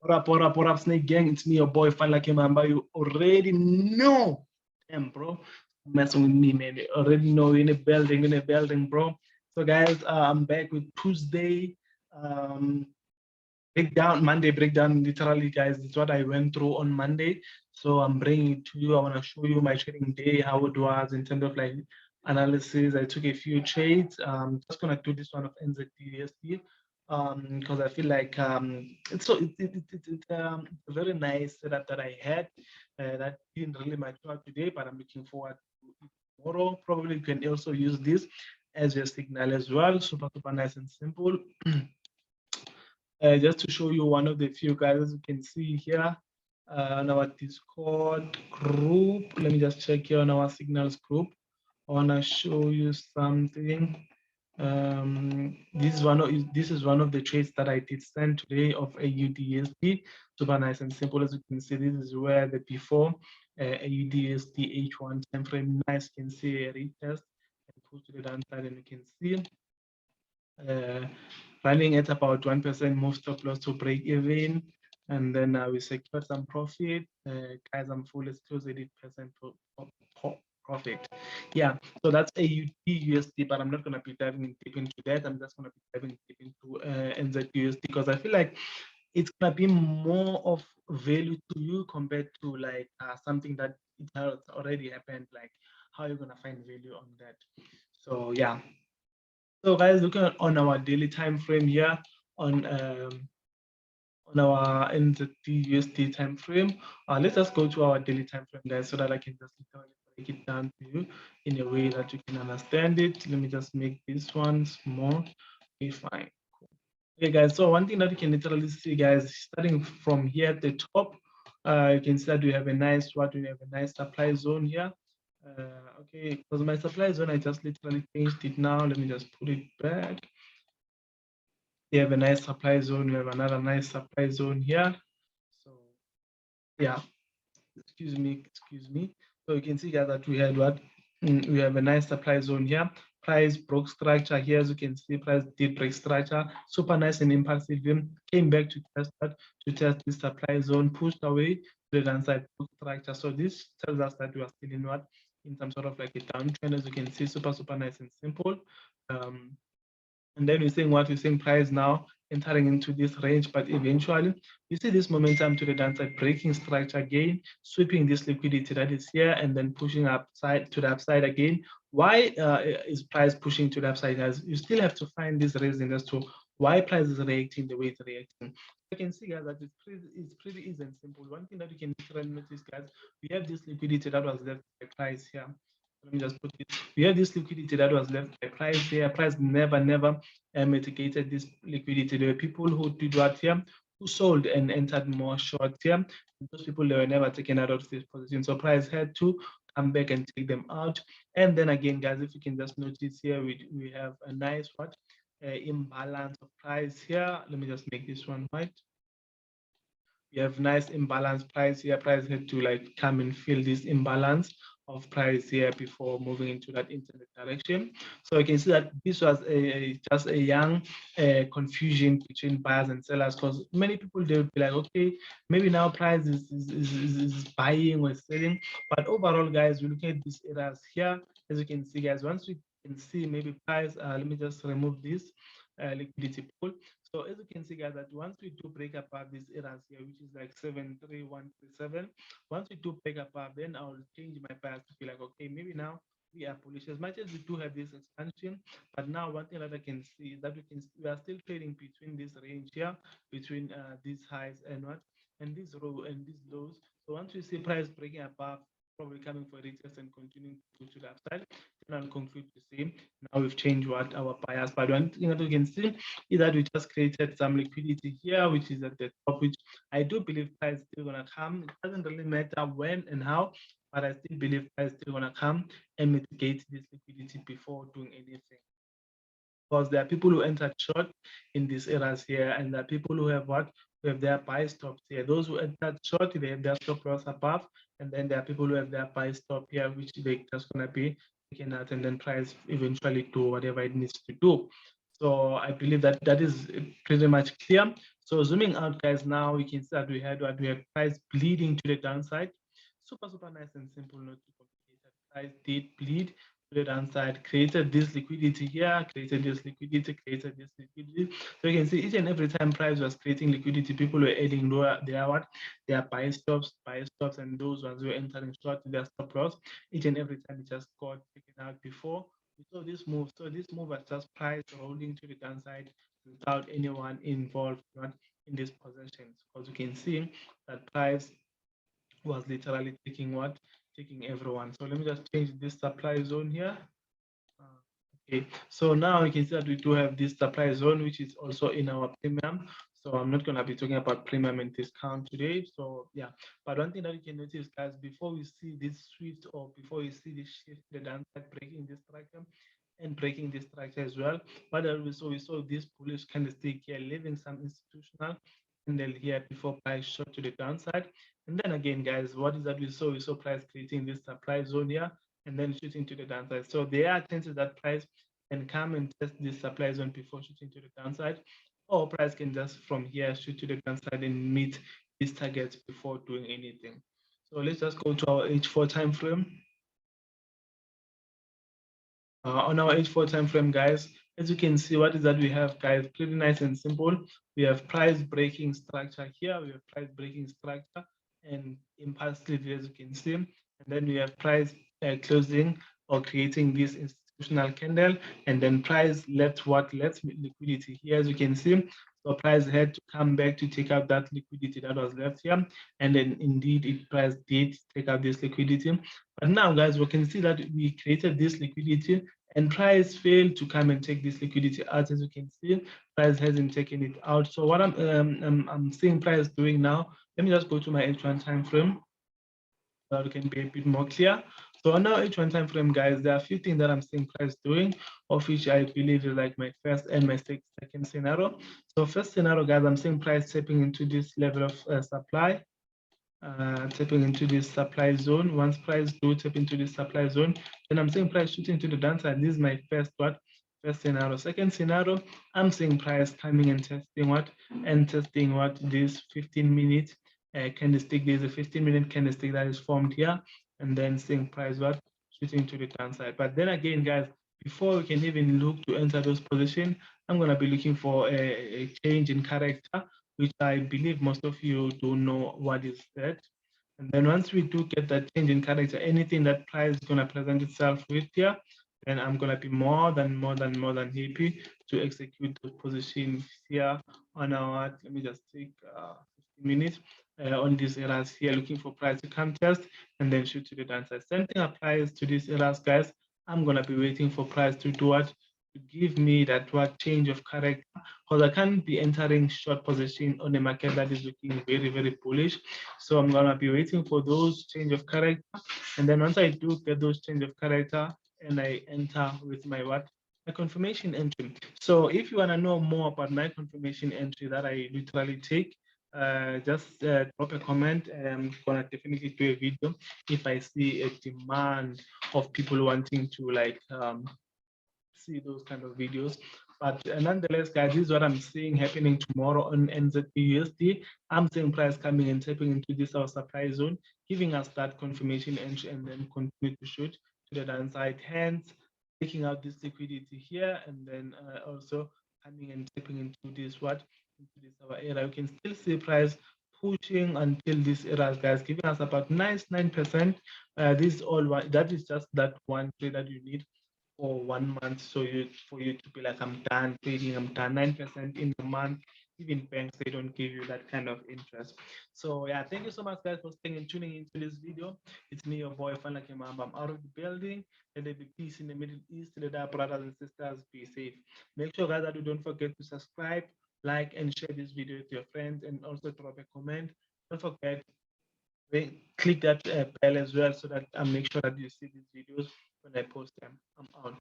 What up, Snake Gang? It's me, your boy, Fan Mamba. You already know. Damn, bro. Messing with me, man. You already know you're in a building, bro. So, guys, I'm back with Tuesday breakdown, Monday breakdown. Literally, guys, it's what I went through on Monday. So, I'm bringing it to you. I want to show you my trading day, how it was in terms of like analysis. I took a few trades. Just going to do this one of NZD because I feel like it's a very nice setup that I had that didn't really mature today, but I'm looking forward to it tomorrow. Probably you can also use this as your signal as well. Super nice and simple. Just to show you one of the few guys, as you can see here on our Discord group. Let me just check here on our signals group. I want to show you something. This is one of the trades that I did send today of AUDSD. Super nice and simple. As you can see, this is where the before AUDSD H1 time frame. Nice, you can see a retest and push to the downside, and you can see running at about 1% move stop loss to break even, and then we secured some profit. Guys, I'm full. Let's close 80% profit. Yeah, so that's AUD USD, but I'm not going to be diving deep into that. I'm just going to be diving deep into NZUSD because I feel like it's going to be more of value to you compared to like something that it has already happened, like how you're going to find value on that. So yeah. So guys, looking at on our daily time frame here on our NZUSD time frame, let's just go to our daily time frame, guys, so that I can just break it down to you in a way that you can understand it. Let me just make this one small. Okay, fine. Cool. Okay, guys. So one thing that you can literally see, guys, starting from here at the top, you can see that we have a nice supply zone here. Okay, because my supply zone, I just literally changed it now. Let me just put it back. We have a nice supply zone. We have another nice supply zone here. So yeah, excuse me. So you can see, guys, that we had what? We have a nice supply zone here. Price broke structure here. As you can see, price did break structure. Super nice and impulsive. Came back to test this supply zone, pushed away to the downside structure. So this tells us that we are still in what? In some sort of like a downtrend. As you can see, super nice and simple. And then we're seeing what we're seeing price now entering into this range, but eventually you see this momentum to the downside, breaking structure again, sweeping this liquidity that is here, and then pushing upside to the upside again. Why is price pushing to the upside? As you still have to find this reason as to why price is reacting the way it's reacting. You can see, guys, that it's pretty easy and simple. One thing that you can notice, guys, we have this liquidity that was left by price here. Let me just put it. We have this liquidity that was left by price here. Price never mitigated this liquidity. There were people who did what here, who sold and entered more short here. And those people, they were never taken out of this position. So price had to come back and take them out. And then again, guys, if you can just notice here, we have a nice imbalance of price here. Let me just make this one white. We have nice imbalance price here. Price had to like come and fill this imbalance of price here before moving into that internet direction. So you can see that this was just a young confusion between buyers and sellers, because many people, they would be like, okay, maybe now price is buying or selling. But overall, guys, we're looking at these areas here. As you can see, guys, once we can see maybe price, let me just remove this liquidity pool. So as you can see, guys, that once we do break above these areas here, which is like 73137, once we do break above, then I'll change my bias to be like, okay, maybe now we are bullish. As much as we do have this expansion, but now one thing that I can see is that we are still trading between this range here, between these highs and this row and these lows. So once we see price breaking above, probably coming for a retest and continuing to go to the upside, then I'll conclude to say now we've changed what our bias. But one thing that we can see is that we just created some liquidity here, which is at the top, which I do believe price is still gonna come. It doesn't really matter when and how, but I still believe price is still gonna come and mitigate this liquidity before doing anything. Because there are people who entered short in these areas here, and there are people who have who have their buy stops here. Those who entered short, they have their stop loss above, and then there are people who have their buy stop here, which they just gonna be taken out, and then price eventually do whatever it needs to do. So I believe that is pretty much clear. So zooming out, guys, now we can see that we had price bleeding to the downside. Super nice and simple, not too complicated. Price did bleed to the downside, created this liquidity here, created this liquidity, created this liquidity. So you can see each and every time price was creating liquidity, people were adding their buy stops, and those ones who were entering short their stop loss. Each and every time it just got taken out before we saw this move. So this move was just price rolling to the downside without anyone involved in these positions, because you can see that price was literally taking everyone. So let me just change this supply zone here. Uh, Okay, so now you can see that we do have this supply zone, which is also in our premium. So I'm not going to be talking about premium and discount today. So yeah, but one thing that you can notice, guys, before we see this shift, or before you see this shift, the downside breaking this structure and breaking this structure as well. But we saw this bullish candlestick here, leaving some institutional candle here before price shot to the downside. And then again, guys, what is that we saw? We saw price creating this supply zone here and then shooting to the downside. So there are chances that price can come and test this supply zone before shooting to the downside, or price can just from here shoot to the downside and meet these targets before doing anything. So let's just go to our H4 time frame. On our H4 time frame, guys, as you can see, what is that we have, guys? Pretty nice and simple. We have price breaking structure here. We have price breaking structure and impulsive, as you can see. And then we have price closing or creating this institutional candle, and then price left liquidity here, as you can see. So price had to come back to take out that liquidity that was left here, and then indeed it price did take out this liquidity. But now, guys, we can see that we created this liquidity and price failed to come and take this liquidity out. As you can see, price hasn't taken it out. So what I'm seeing price doing now, let me just go to my H1 time frame so that it can be a bit more clear. So on our H1 time frame, guys, there are a few things that I'm seeing price doing, of which I believe is like my first and my second scenario. So first scenario, guys, I'm seeing price tapping into this level of supply, tapping into this supply zone. Once price do tap into this supply zone, then I'm seeing price shooting to the downside. This is my first scenario. Second scenario, I'm seeing price coming and testing this 15-minute candlestick. There's a 15-minute candlestick that is formed here, and then seeing price shooting to the downside. But then again, guys, before we can even look to enter those positions, I'm going to be looking for a change in character, which I believe most of you do know what is that. And then once we do get that change in character, anything that price is going to present itself with here, then I'm going to be more than happy to execute the position here on our, let me just take 15 minutes on these areas here, looking for price to come test and then shoot to the downside. Same thing applies to these areas, guys. I'm going to be waiting for price to do what? To give me that change of character, because I can't be entering short position on a market that is looking very bullish. So I'm gonna be waiting for those change of character, and then once I do get those change of character, and I enter with my my confirmation entry. So if you wanna know more about my confirmation entry that I literally take, just drop a comment. I'm gonna definitely do a video if I see a demand of people wanting to see those kind of videos. But nonetheless, guys, this is what I'm seeing happening tomorrow on NZUSD. I'm seeing price coming and tapping into this our supply zone, giving us that confirmation entry, and then continue to shoot to the downside. Hence, taking out this liquidity here, and then also coming and tapping into this into this our area. You can still see price pushing until this area, guys, giving us about 9%. This is all one. That is just that one trade that you need for 1 month. So for you to be like, I'm done trading, I'm done 9% in a month. Even banks, they don't give you that kind of interest. So yeah, thank you so much, guys, for staying and tuning into this video. It's me, your boy Fan Like I'm out of the building. Let there be peace in the Middle East. Let our brothers and sisters be safe. Make sure, guys, that you don't forget to subscribe, like, and share this video with your friends, and also drop a comment. Don't forget, click that bell as well, so that I make sure that you see these videos when I post them. I'm out.